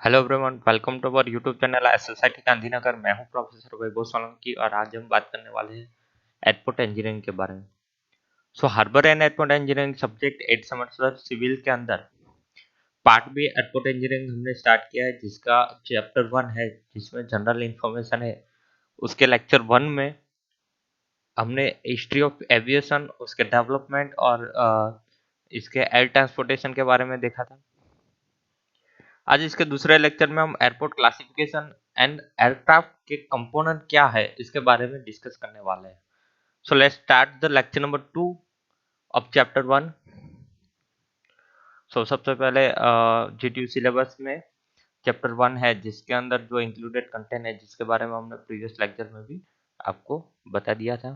Hello everyone, welcome to our YouTube channel SSIT Gandhinagar. मैं हूं professor वैभव सोलंकी और आज हम बात करने वाले हैं एयरपोर्ट इंजीनियरिंग के बारे में। Harbour and airport engineering subject 8 semester civil के अंदर पार्ट बी एयरपोर्ट इंजीनियरिंग हमने स्टार्ट किया है, जिसका चैप्टर 1 है जिसमें जनरल इंफॉर्मेशन है। उसके लेक्चर 1 में हमने हिस्ट्री ऑफ एविएशन, उसके डेवलपमेंट और इसके एयर ट्रांसपोर्टेशन के बारे में देखा था। आज इसके दूसरे लेक्चर में हम एयरपोर्ट क्लासिफिकेशन एंड एयरक्राफ्ट के कंपोनेंट क्या है इसके बारे में डिस्कस करने वाले हैं। So let's start the lecture number 2 of chapter 1। सबसे पहले जीटीयू सिलेबस में चैप्टर 1 है, जिसके अंदर जो इंक्लूडेड कंटेंट है, जिसके बारे में हमने प्रीवियस लेक्चर में भी आपको बता दिया था।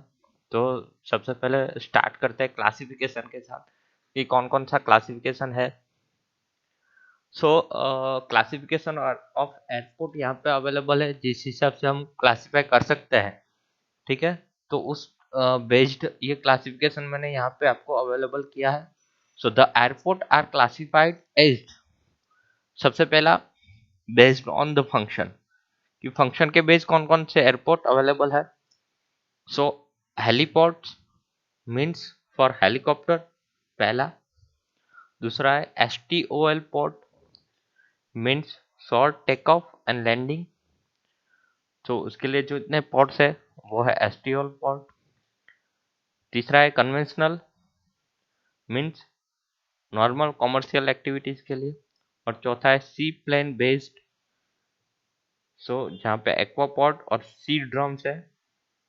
तो सबसे पहले स्टार्ट करते हैं क्लासिफिकेशन के साथ कि कौन कौन सा क्लासिफिकेशन है। क्लासिफिकेशन ऑफ एयरपोर्ट यहाँ पे अवेलेबल है, जिस हिसाब से हम क्लासिफाई कर सकते हैं। ठीक है, तो उस बेस्ड ये क्लासिफिकेशन मैंने यहाँ पे आपको अवेलेबल किया है। The airport are classified as, सबसे पहला बेस्ड ऑन द फंक्शन, कि फंक्शन के बेस कौन कौन से एयरपोर्ट अवेलेबल है। हेलीपोर्ट्स मीन्स फॉर हेलीकॉप्टर, पहला। दूसरा है STOL port, means short take off and landing. तो उसके लिए जो इतने पोर्ट्स है वो है एसटीओएल पोर्ट। तीसरा है conventional, means normal commercial activities के लिए। और चौथा है सी प्लेन बेस्ड, जहाँ पे एक्वापोर्ट और सी ड्रम्स है,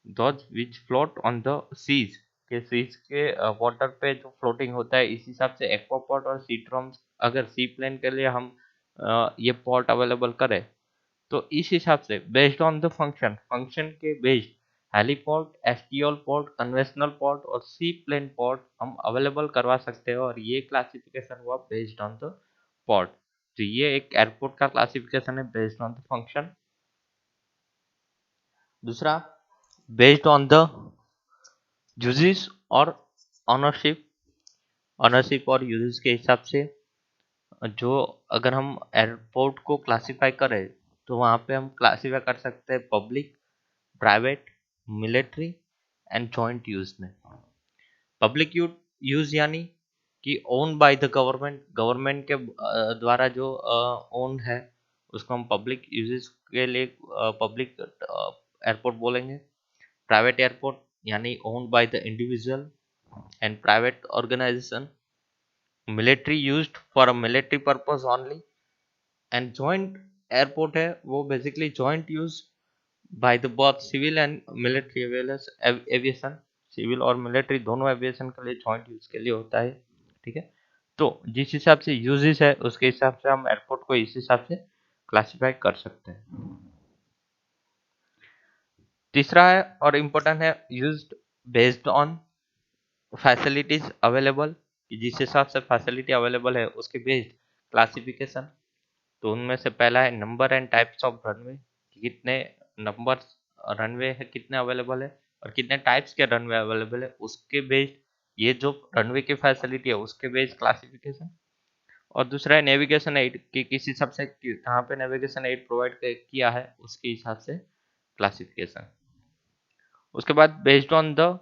those which float on the seas, के सीज के वाटर पे जो फ्लोटिंग होता है। इस हिसाब से एक्वापोर्ट और सी ड्रम्स, अगर सी प्लेन के लिए हम ये पोर्ट अवेलेबल करें तो इस हिसाब से based on the function, function के based heliport, STOL port, conventional port और सी प्लेन पोर्ट हम अवेलेबल करवा सकते हैं। और ये क्लासिफिकेशन हुआ बेस्ड ऑन द पोर्ट। तो ये एक एयरपोर्ट का क्लासिफिकेशन है बेस्ड ऑन द फंक्शन। दूसरा बेस्ड ऑन द यूजेस और ऑनरशिप, ऑनरशिप और यूजेस के हिसाब से जो, अगर हम एयरपोर्ट को क्लासिफाई करें तो वहाँ पे हम क्लासिफाई कर सकते हैं public, private, military and joint use में। पब्लिक यूज यानी कि own by the government, government के द्वारा जो ओन है उसको हम पब्लिक यूजेस के लिए पब्लिक एयरपोर्ट बोलेंगे। प्राइवेट एयरपोर्ट यानी owned by the individual and private organisation. Military used for a military purpose only. And joint airport है वो basically joint use by the both civil and military aviation. Civil और military दोनों aviation के लिए joint use के लिए होता है। ठीक है, तो जिस हिसाब से यूजेस है उसके हिसाब से हम एयरपोर्ट को इस हिसाब से क्लासिफाई कर सकते हैं। तीसरा है और इम्पोर्टेंट है used based on facilities available, जिस हिसाब से फैसिलिटी अवेलेबल है उसके बेस्ड क्लासिफिकेशन। तो उनमें से पहला है number and types of runway, कितने नंबर रनवे है, कितने अवेलेबल है और कितने टाइप्स के रनवे अवेलेबल है, उसके बेस्ड ये जो रनवे की फैसिलिटी है उसके बेस्ड क्लासिफिकेशन। और दूसरा है नेविगेशन एड, कि किस हिसाब से कहाँ पे नेविगेशन एड प्रोवाइड किया है उसके हिसाब से क्लासिफिकेशन। उसके बाद based on the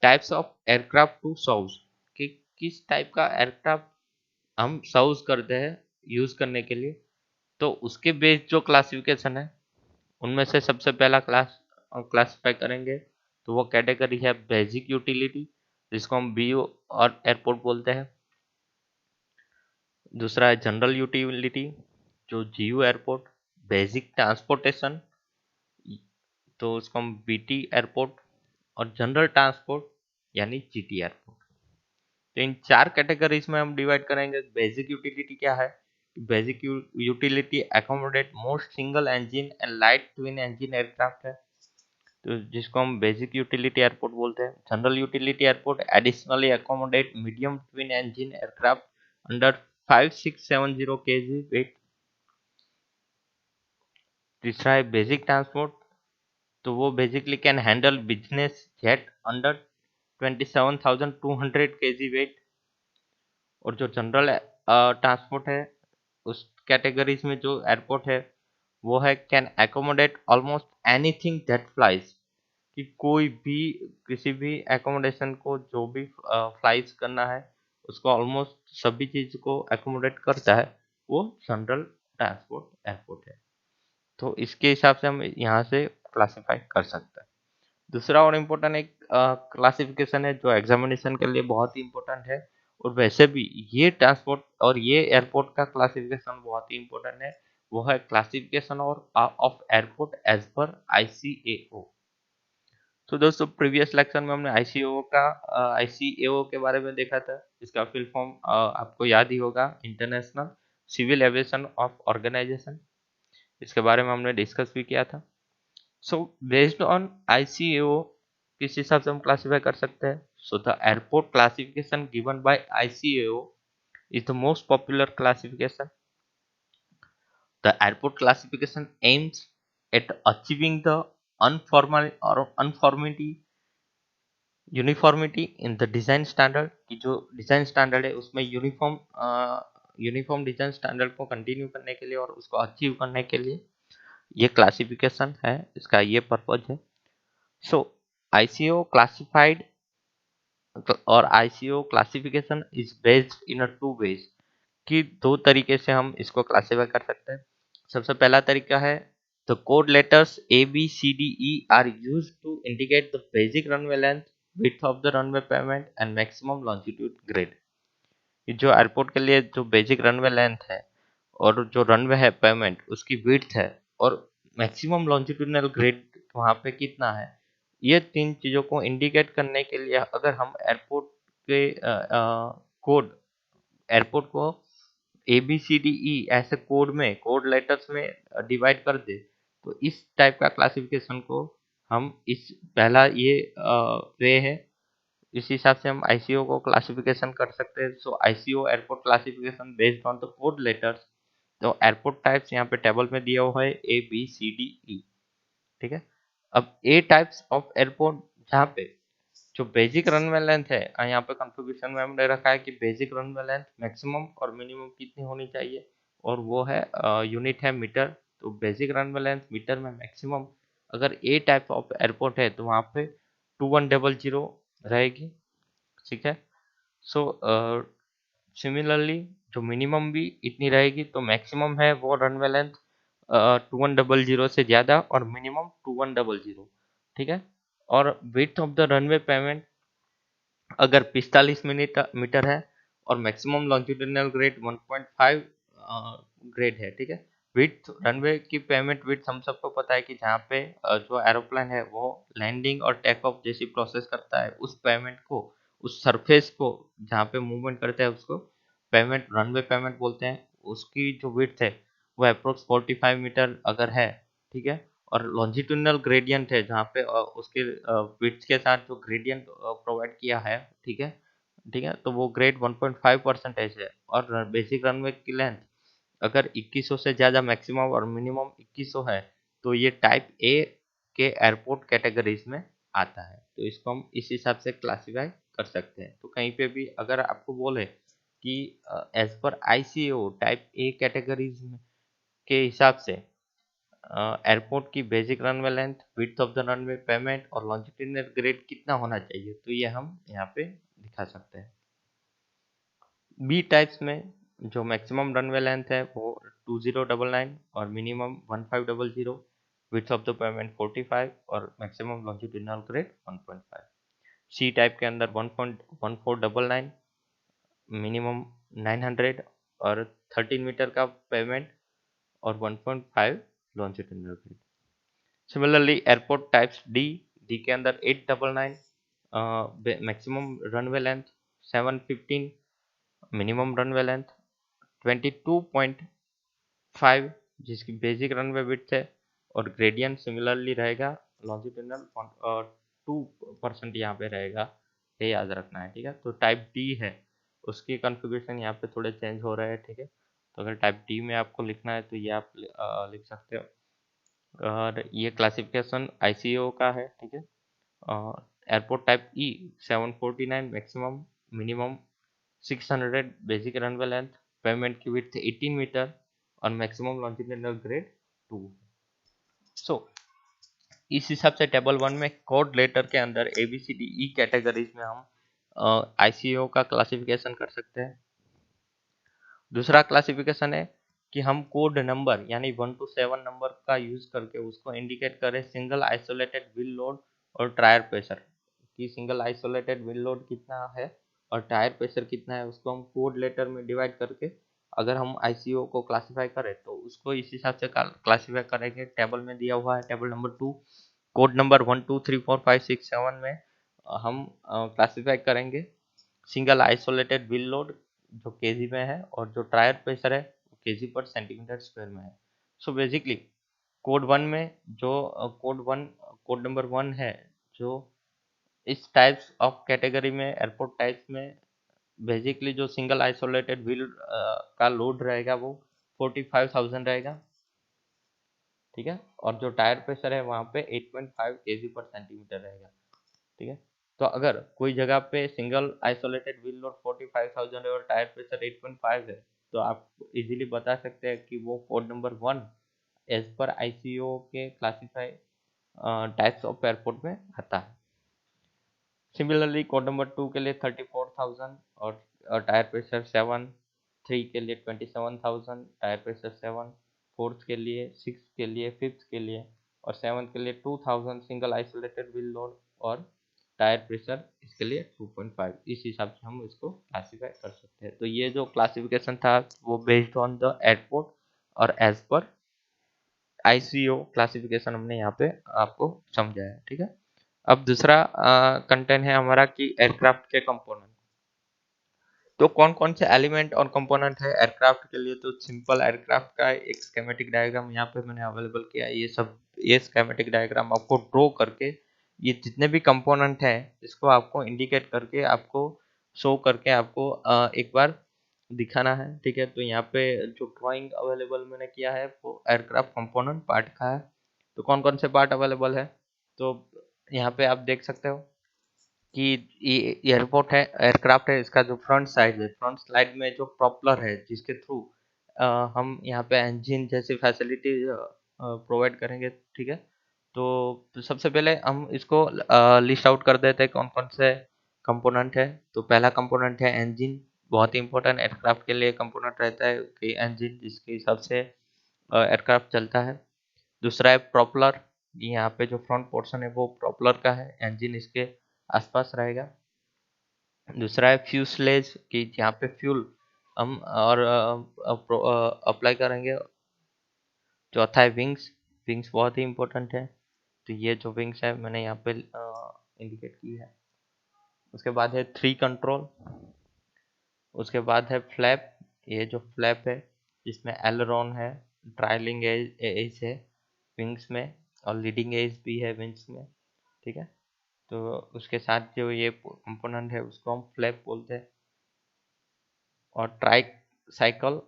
types of aircraft to serve, कि किस टाइप का एयरक्राफ्ट हम सर्व करते हैं यूज करने के लिए, तो उसके बेस्ड जो क्लासिफिकेशन है उनमें से सबसे पहला क्लासिफाई करेंगे तो वो कैटेगरी है बेसिक यूटिलिटी, जिसको हम बीयू और एयरपोर्ट बोलते हैं। दूसरा है जनरल यूटिलिटी, जो जीयू एयरपोर्ट। बेसिक ट्रांसपोर्टेशन, तो उसको हम बीटी एयरपोर्ट। और जनरल ट्रांसपोर्ट यानी जीटी एयरपोर्ट। तो इन चार कैटेगरीज में हम डिवाइड करेंगे। बेसिक यूटिलिटी क्या है? Basic utility accommodate most single engine and light twin engine aircraft है, तो जिसको हम बेसिक यूटिलिटी एयरपोर्ट बोलते हैं। General utility airport additionally accommodate medium twin engine aircraft under 5670 kg weight. तीसरा है बेसिक ट्रांसपोर्ट, तो वो basically can handle business jet under 27,200 kg weight. और जो जनरल ट्रांसपोर्ट है उस कैटेगरीज में जो एयरपोर्ट है वो है can accommodate almost anything that flies, कि कोई भी किसी भी एकोमोडेशन को जो भी फ्लाइज करना है उसको ऑलमोस्ट सभी चीज को एकोमोडेट करता है, वो जनरल ट्रांसपोर्ट एयरपोर्ट है। तो इसके हिसाब से हम यहाँ से क्लासिफाई कर सकते हैं। दूसरा और इम्पोर्टेंट एक क्लासिफिकेशन है जो एग्जामिनेशन के लिए बहुत ही इम्पोर्टेंट है, और वैसे भी ये ट्रांसपोर्ट और ये एयरपोर्ट का क्लासिफिकेशन बहुत ही इम्पोर्टेंट है, वो है क्लासिफिकेशन और of airport as per ICAO. तो दोस्तों प्रीवियस लेक्चर में हमने आईसीएओ के बारे में देखा था। इसका फुल फॉर्म आपको याद ही होगा, international civil aviation of organisation. इसके बारे में हमने डिस्कस भी किया था। सो बेस्ड ऑन आईसीएओ किस हिसाब से हम क्लासिफाई कर सकते हैं? So the airport classification given by ICAO is the most popular classification. The airport classification aims at achieving the uniformity in the design standard, कि जो डिजाइन स्टैंडर्ड है उसमें यूनिफॉर्म डिजाइन स्टैंडर्ड को कंटिन्यू करने के लिए और उसको अचीव करने के लिए ये क्लासिफिकेशन है, इसका ये पर्पज है। सो आईसीओ क्लासिफाइड और ICAO classification is based in a two ways, कि दो तरीके से हम इसको क्लासिफाई कर सकते हैं। सबसे पहला तरीका है the code letters A B C D E are used to indicate the basic runway length, width of the runway pavement and maximum longitudinal grade. जो एयरपोर्ट के लिए जो बेसिक रनवे लेंथ है और जो रनवे है पेमेंट उसकी width है और मैक्सिमम लॉन्जिट्यूडनल ग्रेड वहाँ पे कितना है, ये तीन चीज़ों को इंडिकेट करने के लिए अगर हम एयरपोर्ट के कोड एयरपोर्ट को ए बी सी डी ई ऐसे कोड लेटर्स में डिवाइड कर दे, तो इस टाइप का क्लासिफिकेशन को हम इस पहला ये वे है, इस हिसाब से हम आईसीओ को क्लासिफिकेशन कर सकते हैं। So ICO airport classification based on the code letters. तो एयरपोर्ट टाइप्स यहाँ पे टेबल में दिया हुआ है ए बी सी डी ई, ठीक है। अब ए टाइप्स ऑफ एयरपोर्ट, जहाँ पे जो बेसिक रनवे लेंथ है, यहाँ पे कॉन्फ़िगरेशन में हमने रखा है कि बेसिक रनवे लेंथ मैक्सिमम और मिनिमम कितनी होनी चाहिए, और वो है यूनिट है मीटर। तो बेसिक रनवे लेंथ मीटर में मैक्सिमम अगर ए टाइप ऑफ एयरपोर्ट है तो वहाँ पे 2100 रहेगी, ठीक है। सो सिमिलरली जो मिनिमम भी इतनी रहेगी, तो मैक्सिमम है वो रनवे लेंथ 2100 से ज़्यादा और मिनिमम 2100, ठीक है। और width of the runway payment अगर 45 मीटर है और मैक्सिमम लॉन्जिट्यूडिनल ग्रेड 1.5 ग्रेड है, ठीक है। विड्थ रनवे की पेमेंट विड्थ हम सबको पता है कि जहाँ पे जो एरोप्लेन है वो लैंडिंग और टेक ऑफ जैसी प्रोसेस करता है, उस पेमेंट को, उस सरफेस को जहाँ पे मूवमेंट करते हैं उसको पेमेंट रनवे पेमेंट बोलते हैं। उसकी जो विड्थ है वो अप्रोक्स 45 मीटर अगर है, ठीक है। और लॉन्जिट्यूडिनल ग्रेडियंट है जहाँ पे उसके विड्थ के साथ जो ग्रेडियंट प्रोवाइड किया है, ठीक है, ठीक है, तो वो ग्रेड 1.5% है। और बेसिक रनवे की लेंथ अगर 2100 से ज़्यादा मैक्सिमम और मिनिमम 2100 है, तो ये टाइप ए के एयरपोर्ट कैटेगरीज में आता है। तो इसको हम इस हिसाब से क्लासीफाई कर सकते हैं। तो कहीं पे भी अगर आपको बोले कि as per ICAO type A categories के हिसाब से एयरपोर्ट की basic runway length, width of the runway payment और लॉन्जिट्यूडिनल ग्रेड कितना होना चाहिए, तो ये हम यहाँ पे दिखा सकते हैं। बी टाइप्स में जो मैक्सिमम रनवे लेंथ है वो 2099 और minimum 1500, width of the pavement 45 और maximum longitudinal grade 1.5। C type के अंदर 1.1499, मिनिमम 900 और 13 मीटर का पेमेंट और 1.5 longitudinal grade. Similarly airport types D, D के अंदर 899, maximum runway length 715, minimum runway length 22.5 जिसकी बेसिक रनवे विड्थ है, और ग्रेडियंट सिमिलरली रहेगा, लॉन्जिट्यूडिनल 2% यहाँ पे रहेगा, ये याद रखना है, ठीक है। तो टाइप डी है उसकी कॉन्फ़िगरेशन यहाँ पे थोड़े चेंज हो रहे हैं, ठीक है। तो अगर टाइप डी में आपको लिखना है तो ये आप लिख सकते हो। और ये क्लासिफिकेशन आईसीओ का है, ठीक है। एयरपोर्ट टाइप ई 749 maximum, minimum 600 basic runway length, payment की विड्थ 18 मीटर और मैक्सिमम लॉन्जिट्यूडिनल ग्रेड 2। सो इस हिसाब से टेबल 1 में कोड लेटर के अंदर ABCDE कैटेगरीज में हम ICO का क्लासिफिकेशन कर सकते हैं। दूसरा क्लासिफिकेशन है कि हम कोड नंबर यानी 1 to 7 नंबर का यूज करके उसको इंडिकेट करें सिंगल आइसोलेटेड व्हील लोड और टायर प्रेशर, कि सिंगल आइसोलेटेड व्हील लोड कितना है और टायर प्रेशर कितना है, उसको हम कोड लेटर में डिवाइड करके अगर हम ICO को क्लासिफाई करें तो उसको इस हिसाब से क्लासिफाई करेंगे। टेबल में दिया हुआ है टेबल नंबर 2, कोड नंबर 1 2 3 4 5 6 7 में हम क्लासिफाई करेंगे सिंगल आइसोलेटेड व्हील लोड जो केजी में है और जो टायर प्रेशर है वो केजी पर सेंटीमीटर स्क्वायर में है। सो बेसिकली कोड 1 में जो कोड नंबर 1 है जो इस टाइप्स ऑफ कैटेगरी में एयरपोर्ट टाइप्स में बेसिकली जो सिंगल आइसोलेटेड व्हील का लोड रहेगा वो 45,000 रहेगा, ठीक है, और जो टायर प्रेशर है वहाँ पे 8.5 केजी पर सेंटीमीटर रहेगा, ठीक है। तो अगर कोई जगह पे सिंगल आइसोलेटेड व्हील लोड 45,000 है और टायर प्रेशर 8.5 है तो आप इजीली बता सकते हैं कि वो code number 1 as per ICO के क्लासिफाई टाइप्स ऑफ एयरपोर्ट में आता है। सिमिलरली कोड नंबर 2 के लिए 34,000 और टायर प्रेशर 7, 3 के लिए 27,000 टायर प्रेशर 7, फोर्थ के लिए 6 के लिए, फिफ्थ के लिए और 7 के लिए 2,000 सिंगल आइसोलेटेड व्हील लोड और टायर प्रेशर इसके लिए 2.5। इस हिसाब से हम इसको क्लासीफाई कर सकते हैं। तो ये जो क्लासिफिकेशन था वो बेस्ड ऑन द एयरपोर्ट और एज पर ICO क्लासिफिकेशन हमने यहाँ पे आपको समझाया, ठीक है। अब दूसरा कंटेंट है हमारा कि एयरक्राफ्ट के कंपोनेंट। तो कौन कौन से एलिमेंट और कंपोनेंट है एयरक्राफ्ट के लिए, तो सिंपल एयरक्राफ्ट का एक स्कीमेटिक डायग्राम यहाँ पे मैंने अवेलेबल किया है। ये स्कीमेटिक डायग्राम आपको ड्रॉ करके ये जितने भी कंपोनेंट है इसको आपको इंडिकेट करके आपको शो करके आपको एक बार दिखाना है, ठीक है। तो यहाँ पे जो ड्राइंग अवेलेबल मैंने किया है वो एयरक्राफ्ट कंपोनेंट पार्ट का है। तो कौन कौन से पार्ट अवेलेबल है, तो यहाँ पे आप देख सकते हो कि ये एयरपोर्ट है, एयरक्राफ्ट है, इसका जो फ्रंट साइड है, फ्रंट साइड में जो प्रोपलर है जिसके थ्रू हम यहाँ पे इंजन जैसी फैसिलिटी प्रोवाइड करेंगे, ठीक है। तो सबसे पहले हम इसको लिस्ट आउट कर देते हैं कौन कौन से कंपोनेंट है। तो पहला कंपोनेंट है इंजन, बहुत ही इंपॉर्टेंट एयरक्राफ्ट के लिए कंपोनेंट रहता है कि इंजन जिसके हिसाब से एयरक्राफ्ट चलता है। दूसरा है प्रोपलर, यहाँ पे जो फ्रंट पोर्शन है वो प्रोपलर का है, इंजन इसके आसपास रहेगा। दूसरा है फ्यूसलेज कि यहाँ पे फ्यूल हम और अप्लाई करेंगे। चौथा है विंग्स, विंग्स बहुत ही इंपॉर्टेंट है, तो ये जो विंग्स है मैंने यहाँ पे इंडिकेट की है। उसके बाद है थ्री कंट्रोल, उसके बाद है फ्लैप, ये जो फ्लैप है जिसमें एलरॉन है, ट्रायलिंग एज है विंग्स में और लीडिंग एज भी है विंग्स में, ठीक है। तो उसके साथ जो ये कंपोनेंट है उसको हम फ्लैप बोलते हैं। और ट्राई साइकिल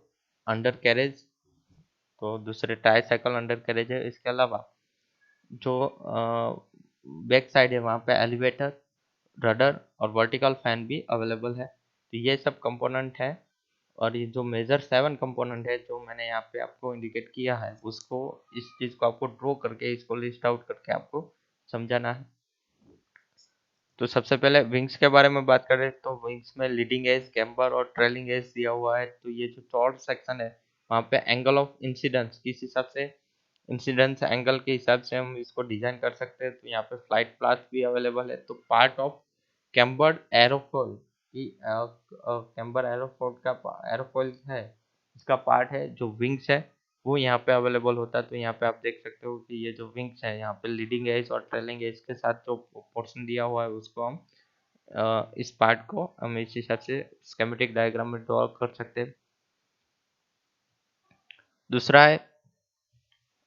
अंडर कैरेज, तो दूसरे ट्राई साइकिल अंडर कैरेज है। इसके अलावा जो बैक साइड है वहाँ पे एलिवेटर, रडर और वर्टिकल फैन भी अवेलेबल है। तो ये सब कंपोनेंट है और ये जो मेजर 7 कंपोनेंट है जो मैंने यहाँ पे आपको इंडिकेट किया है उसको, इस चीज़ को आपको ड्रॉ करके इसको लिस्ट आउट करके आपको समझाना है। तो सबसे पहले विंग्स के बारे में बात करें तो विंग्स में लीडिंग एज, कैम्बर और ट्रेलिंग एज दिया हुआ है। तो ये जो चौड़ सेक्शन है वहाँ पे एंगल ऑफ इंसिडेंस किस हिसाब से, इंसिडेंस एंगल के हिसाब से हम इसको डिजाइन कर सकते हैं। तो यहाँ पे फ्लाइट पाथ भी अवेलेबल है। तो पार्ट ऑफ कैम्बर्ड एरोफॉइल की कैम्बर एरोफॉइल का एरोफॉइल है, इसका पार्ट है जो विंग्स है वो यहाँ पे अवेलेबल होता है। तो यहाँ पे आप देख सकते हो कि ये जो विंग्स है यहाँ पे लीडिंग एज और ट्रेलिंग एज के साथ जो पोर्शन दिया हुआ है उसको हम इस पार्ट को हम इस हिसाब से स्कीमेटिक डायग्राम में ड्रॉ कर सकते हैं। दूसरा है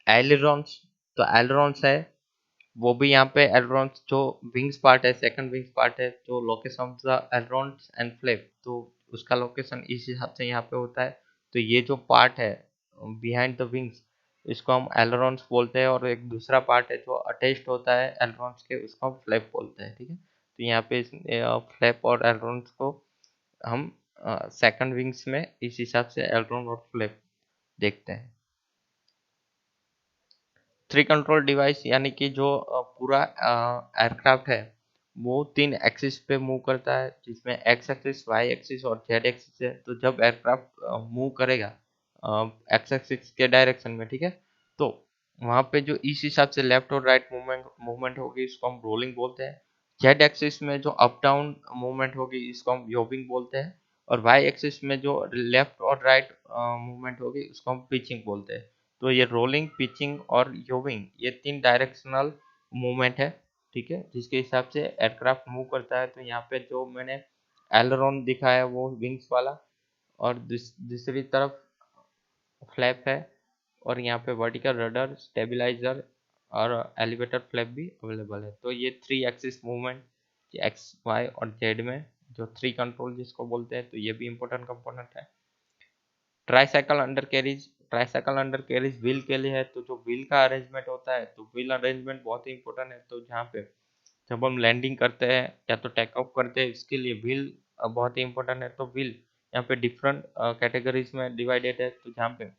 एलिरॉन्स, तो एलिरॉन्स है वो भी यहाँ पे एलिरॉन्स जो विंग्स पार्ट है, सेकंड विंग्स पार्ट है, जो location of the ailerons and flap, तो उसका लोकेशन इस हिसाब से यहाँ पे होता है। तो ये जो पार्ट है बिहाइंड द विंग्स इसको हम एलिरॉन्स बोलते हैं और एक दूसरा पार्ट है जो अटैच्ड होता है एलिरॉन्स के उसको हम फ्लैप बोलते हैं, ठीक है। तो यहाँ पे फ्लैप और एलिरॉन्स को हम सेकंड विंग्स में इस हिसाब से एलरॉन और फ्लैप देखते हैं। थ्री कंट्रोल डिवाइस यानी कि जो पूरा एयरक्राफ्ट है वो 3 एक्सिस पे मूव करता है, जिसमें एक्स एक्सिस, वाई एक्सिस और जेड एक्सिस है। तो जब एयरक्राफ्ट मूव करेगा एक्स एक्सिस के डायरेक्शन में, ठीक है, तो वहाँ पे जो इस हिसाब से लेफ्ट और राइट मूवमेंट होगी इसको हम रोलिंग बोलते हैं। जेड एक्सिस में जो अप डाउन मूवमेंट होगी इसको हम योविंग बोलते हैं। और वाई एक्सिस में जो लेफ्ट और राइट मूवमेंट होगी उसको हम पिचिंग बोलते हैं। तो ये रोलिंग, पिचिंग और योविंग ये 3 डायरेक्शनल मूवमेंट है, ठीक है, जिसके हिसाब से एयरक्राफ्ट मूव करता है। तो यहाँ पे जो मैंने एलरॉन दिखाया वो विंग्स वाला, और दूसरी तरफ फ्लैप है, और यहाँ पे वर्टिकल रडर, स्टेबलाइजर और एलिवेटर फ्लैप भी अवेलेबल है। तो ये 3 एक्सिस मूवमेंट एक्स, वाई और जेड में जो 3 कंट्रोल जिसको बोलते हैं, तो ये भी इंपॉर्टेंट कंपोनेंट है। Tricycle under carriage, tricycle under carriage wheel के लिए है। तो जो व्हील का अरेंजमेंट होता है, तो व्हील अरेंजमेंट बहुत ही इंपॉर्टेंट है। तो जहाँ पे जब हम लैंडिंग करते हैं या तो टेक ऑफ करते हैं, इसके लिए व्हील बहुत ही इंपॉर्टेंट है। तो व्हील यहाँ पे डिफरेंट कैटेगरीज में डिवाइडेड है। तो जहाँ पे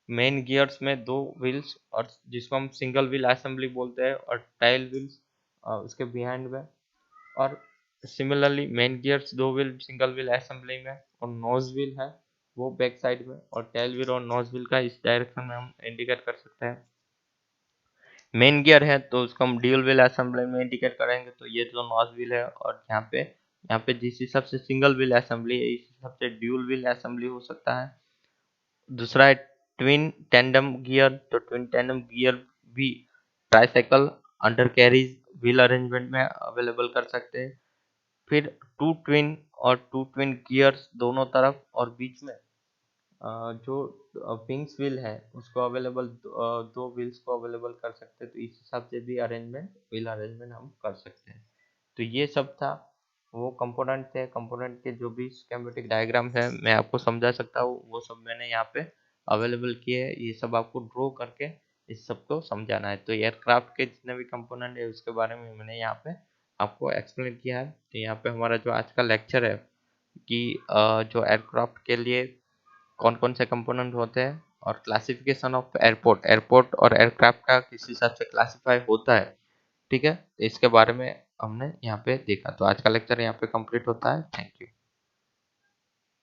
मेन गियर्स में 2 व्हील्स, और जिसको हम सिंगल व्हील असेंबली बोलते हैं, और टाइल व्हील्स उसके बिहाइंड में। और similarly main gears 2 wheel single wheel assembly में, और नोज व्हील है वो बैक साइड में, और टेल व्हील और नोज व्हील का इस डायरेक्शन में हम इंडिकेट कर सकते हैं। मेन गियर है तो उसको हम ड्यूल व्हील असेंबली में इंडिकेट करेंगे। तो ये जो नोज व्हील है, और यहाँ पे जिस हिसाब से सिंगल व्हील असेंबली है इस हिसाब से ड्यूल व्हील असेंबली हो सकता है। दूसरा है ट्विन टेंडम गियर। तो ट्विन टेंडम गियर भी tricycle under carries wheel arrangement में अवेलेबल कर सकते हैं। फिर टू ट्विन और टू ट्विन गियर्स दोनों तरफ, और बीच में जो विंग्स व्हील है उसको अवेलेबल, 2 व्हील्स को अवेलेबल कर सकते हैं। तो इस हिसाब से भी व्हील अरेंजमेंट हम कर सकते हैं। तो ये सब था, वो कंपोनेंट थे। कंपोनेंट के जो भी स्कीमेटिक डायग्राम है मैं आपको समझा सकता हूँ, वो सब मैंने यहाँ पे अवेलेबल किए हैं। ये सब आपको ड्रॉ करके इस सबको समझाना है। तो एयरक्राफ्ट के जितने भी कंपोनेंट है उसके बारे में मैंने यहाँ पे आपको एक्सप्लेन किया है। तो यहाँ पे हमारा जो आज का लेक्चर है कि जो एयरक्राफ्ट के लिए कौन कौन से कंपोनेंट होते हैं, और क्लासिफिकेशन ऑफ एयरपोर्ट, एयरपोर्ट और एयरक्राफ्ट का किस हिसाब से क्लासिफाई होता है, ठीक है, तो इसके बारे में हमने यहाँ पे देखा। तो आज का लेक्चर यहाँ पे कंप्लीट होता है। Thank you.